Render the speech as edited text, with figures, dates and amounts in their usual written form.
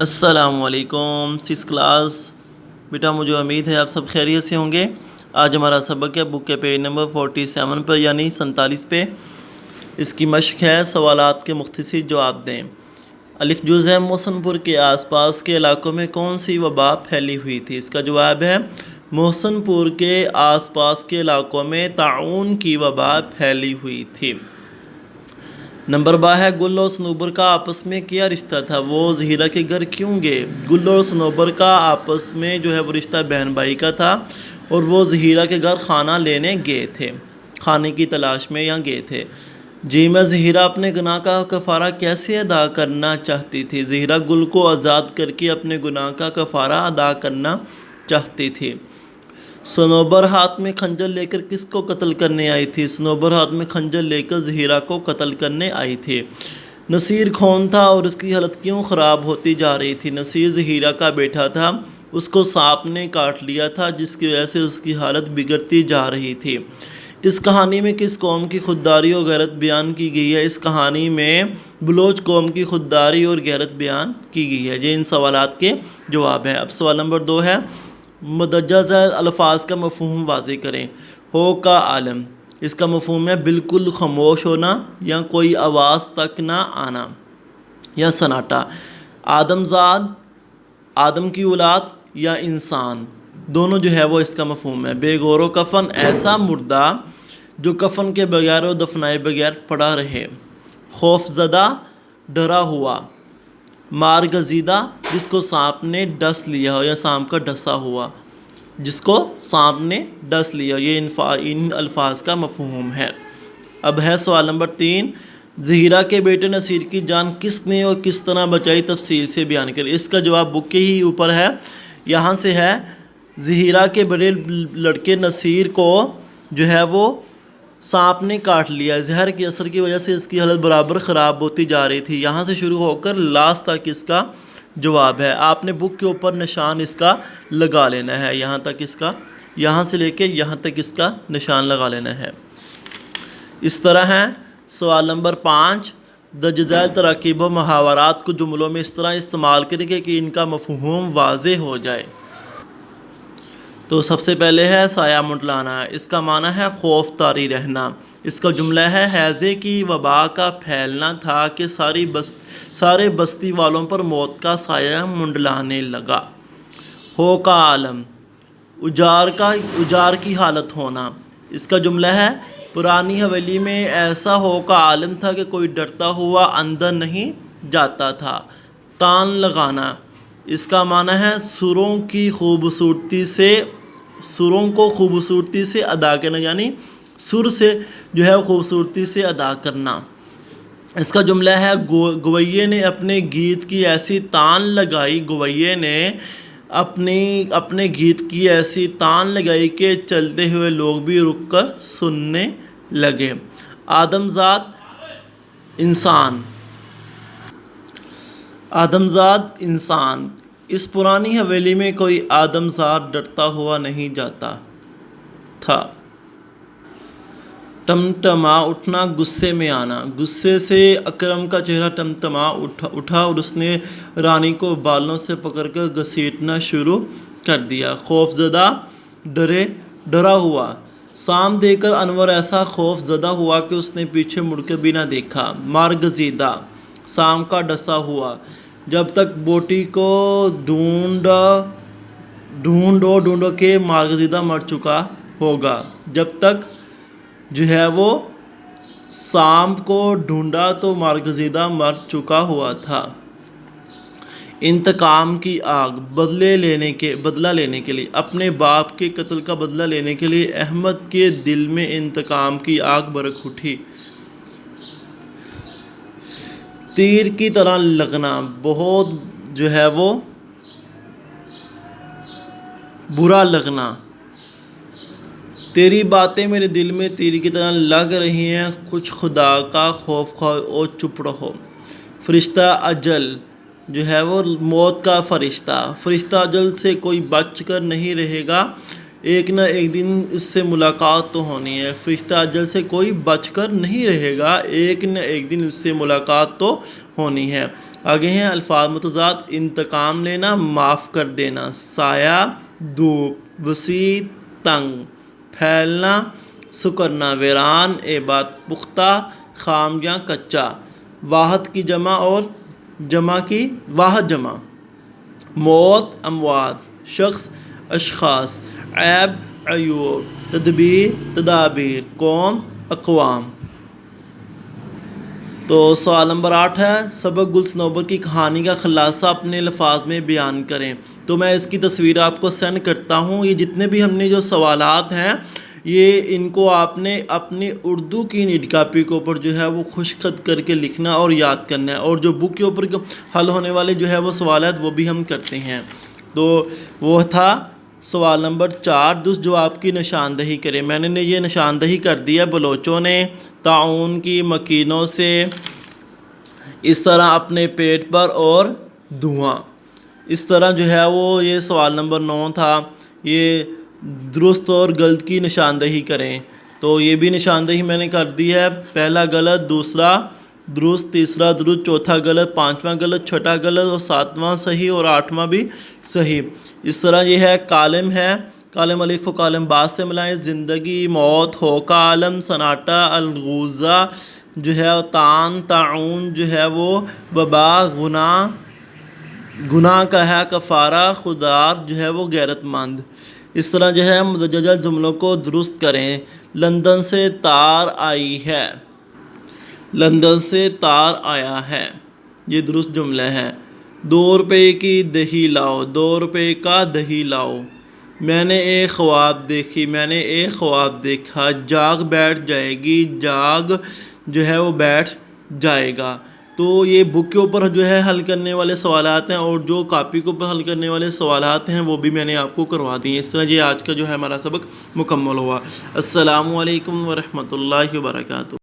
السلام علیکم six class بیٹا، مجھے امید ہے آپ سب خیریت سے ہوں گے۔ آج ہمارا سبق ہے بک کے پیج نمبر 47 پر یعنی 47 پہ۔ اس کی مشق ہے سوالات کے مختصر جواب دیں۔ الف جز ہے محسن پور کے آس پاس کے علاقوں میں کون سی وبا پھیلی ہوئی تھی؟ اس کا جواب ہے محسن پور کے آس پاس کے علاقوں میں طاعون کی وبا پھیلی ہوئی تھی۔ نمبر 12 ہے گل اور صنوبر کا آپس میں کیا رشتہ تھا؟ وہ زہیرہ کے گھر کیوں گئے؟ گل اور صنوبر کا آپس میں وہ رشتہ بہن بھائی کا تھا اور وہ زہیرہ کے گھر کھانا لینے گئے تھے، کھانے کی تلاش میں گئے تھے۔ جی میں زہیرہ اپنے گناہ کا کفارہ کیسے ادا کرنا چاہتی تھی؟ زہیرہ گل کو آزاد کر کے اپنے گناہ کا کفارہ ادا کرنا چاہتی تھی۔ صنوبر ہاتھ میں خنجر لے کر کس کو قتل کرنے آئی تھی؟ صنوبر ہاتھ میں خنجر لے کر زہیرہ کو قتل کرنے آئی تھی۔ نصیر کون تھا اور اس کی حالت کیوں خراب ہوتی جا رہی تھی؟ نصیر زہیرہ کا بیٹا تھا، اس کو سانپ نے کاٹ لیا تھا جس کی وجہ سے اس کی حالت بگڑتی جا رہی تھی۔ اس کہانی میں کس قوم کی خودداری اور غیرت بیان کی گئی ہے؟ اس کہانی میں بلوچ قوم کی خودداری اور غیرت بیان کی گئی ہے۔ یہ ان سوالات کے جواب ہیں۔ اب سوال نمبر 2 ہے مدرجہ ذیل الفاظ کا مفہوم واضح کریں۔ ہو کا عالم، اس کا مفہوم ہے بالکل خاموش ہونا یا کوئی آواز تک نہ آنا یا سناٹا۔ آدم زاد، آدم کی اولاد یا انسان، دونوں وہ اس کا مفہوم ہے۔ بے غور و کفن، ایسا مردہ جو کفن کے بغیر اور دفنائے بغیر پڑا رہے۔ خوف زدہ، ڈرا ہوا۔ مار گزیدہ، جس کو سانپ نے ڈس لیا ہو یا سانپ کا ڈسا ہوا، جس کو سانپ نے ڈس لیا، یہ ان الفاظ کا مفہوم ہے۔ اب ہے سوال نمبر 3، زہیرہ کے بیٹے نصیر کی جان کس نے اور کس طرح بچائی؟ تفصیل سے بیان کریں۔ اس کا جواب بک کے ہی اوپر ہے، یہاں سے ہے زہیرہ کے بڑے لڑکے نصیر کو وہ سانپ نے کاٹ لیا، زہر کے اثر کی وجہ سے اس کی حالت برابر خراب ہوتی جا رہی تھی۔ یہاں سے شروع ہو کر لاسٹ تک اس کا جواب ہے۔ آپ نے بک کے اوپر نشان اس کا لگا لینا ہے، یہاں سے لے کے یہاں تک اس کا نشان لگا لینا ہے۔ اس طرح ہے سوال نمبر 5، درج ذیل تراکیب و محاورات کو جملوں میں اس طرح استعمال کریں کہ ان کا مفہوم واضح ہو جائے۔ تو سب سے پہلے ہے سایہ منڈلانا، اس کا معنی ہے خوف طاری رہنا۔ اس کا جملہ ہے ہیضے کی وبا کا پھیلنا تھا کہ سارے بستی والوں پر موت کا سایہ منڈلانے لگا۔ ہو کا عالم، اجار کی حالت ہونا۔ اس کا جملہ ہے پرانی حویلی میں ایسا ہو کا عالم تھا کہ کوئی ڈرتا ہوا اندر نہیں جاتا تھا۔ تان لگانا، اس کا معنی ہے سروں کو خوبصورتی سے ادا کرنا، یعنی سر سے خوبصورتی سے ادا کرنا۔ اس کا جملہ ہے گویے نے اپنے گیت کی ایسی تان لگائی، اپنے گیت کی ایسی تان لگائی کہ چلتے ہوئے لوگ بھی رک کر سننے لگے۔ آدم زاد انسان، اس پرانی حویلی میں کوئی آدم زاد ڈرتا ہوا نہیں جاتا تھا۔ ٹمٹما اٹھنا، غصے میں آنا۔ غصے سے اکرم کا چہرہ ٹمٹما اٹھا اور اس نے رانی کو بالوں سے پکڑ کر گھسیٹنا شروع کر دیا۔ خوف زدہ، ڈرا ہوا۔ سانپ دیکھ کر انور ایسا خوف زدہ ہوا کہ اس نے پیچھے مڑ کر بھی نہ دیکھا۔ مار گزیدہ، سانپ کا ڈسا ہوا۔ جب تک بوٹی کو ڈھونڈو کہ مارگزیدہ مر چکا ہوگا۔ جب تک وہ سانپ کو ڈھونڈا تو مارگزیدہ مر چکا ہوا تھا۔ انتقام کی آگ، بدلہ لینے کے لیے، اپنے باپ کے قتل کا بدلہ لینے کے لیے احمد کے دل میں انتقام کی آگ بھڑک اٹھی۔ تیر کی طرح لگنا، بہت برا لگنا۔ تیری باتیں میرے دل میں تیر کی طرح لگ رہی ہیں، کچھ خدا کا خوف کھاؤ اور چپ رہو۔ فرشتہ اجل، وہ موت کا فرشتہ اجل سے کوئی بچ کر نہیں رہے گا، ایک نہ ایک دن اس سے ملاقات تو ہونی ہے۔ فرشتہ اجل سے کوئی بچ کر نہیں رہے گا، ایک نہ ایک دن اس سے ملاقات تو ہونی ہے۔ آگے ہیں الفاظ متضاد، انتقام لینا، معاف کر دینا، سایہ دھوپ، وسیع تنگ، پھیلنا سکرنا، ویران بات پختہ، خام یا کچا، واحد کی جمع اور جمع کی واحد جمع، موت اموات، شخص اشخاص، عیب عیوب، تدبیر تدابیر، قوم اقوام۔ تو سوال نمبر 8 ہے سبق گل صنوبر کی کہانی کا خلاصہ اپنے الفاظ میں بیان کریں۔ تو میں اس کی تصویر آپ کو سینڈ کرتا ہوں۔ یہ جتنے بھی ہم نے جو سوالات ہیں یہ ان کو آپ نے اپنی اردو کی نیٹ کاپی کے اوپر جو ہے وہ خشک خط کر کے لکھنا اور یاد کرنا ہے، اور جو بک کے اوپر حل ہونے والے جو ہے وہ سوالات وہ بھی ہم کرتے ہیں۔ تو وہ تھا سوال نمبر 4، درست جواب کی نشاندہی کریں۔ میں نے یہ نشاندہی کر دیا، بلوچوں نے طاعون کی مکینوں سے اس طرح اپنے پیٹ پر اور دھواں، اس طرح جو ہے وہ یہ سوال نمبر 9 تھا، یہ درست اور غلط کی نشاندہی کریں۔ تو یہ بھی نشاندہی میں نے کر دی ہے، پہلا غلط، دوسرا درست، تیسرا درست، چوتھا غلط، پانچواں غلط، چھٹا غلط اور ساتواں صحیح اور آٹھواں بھی صحیح۔ اس طرح یہ ہے کالم ہے، کالم الف کو کالم با سے ملائیں، زندگی، موت، ہوکا عالم، سناٹا، الغوزہ جو ہے تان، طاعون جو ہے وہ وبا، گناہ کا ہے کفارہ، خوددار جو ہے وہ غیرت مند۔ اس طرح جو ہے مدججہ جملوں کو درست کریں۔ لندن سے تار آئی ہے، لندن سے تار آیا ہے، یہ درست جملہ ہے۔ 2 روپے کی دہی لاؤ، 2 روپے کا دہی لاؤ۔ میں نے ایک خواب دیکھی، میں نے ایک خواب دیکھا۔ جاگ بیٹھ جائے گی، جاگ جو ہے وہ بیٹھ جائے گا۔ تو یہ بک کے اوپر جو ہے حل کرنے والے سوالات ہیں، اور جو کاپی کے اوپر حل کرنے والے سوالات ہیں وہ بھی میں نے آپ کو کروا دی ہیں۔ اس طرح یہ آج کا جو ہے ہمارا سبق مکمل ہوا۔ السلام علیکم ورحمۃ اللہ وبرکاتہ۔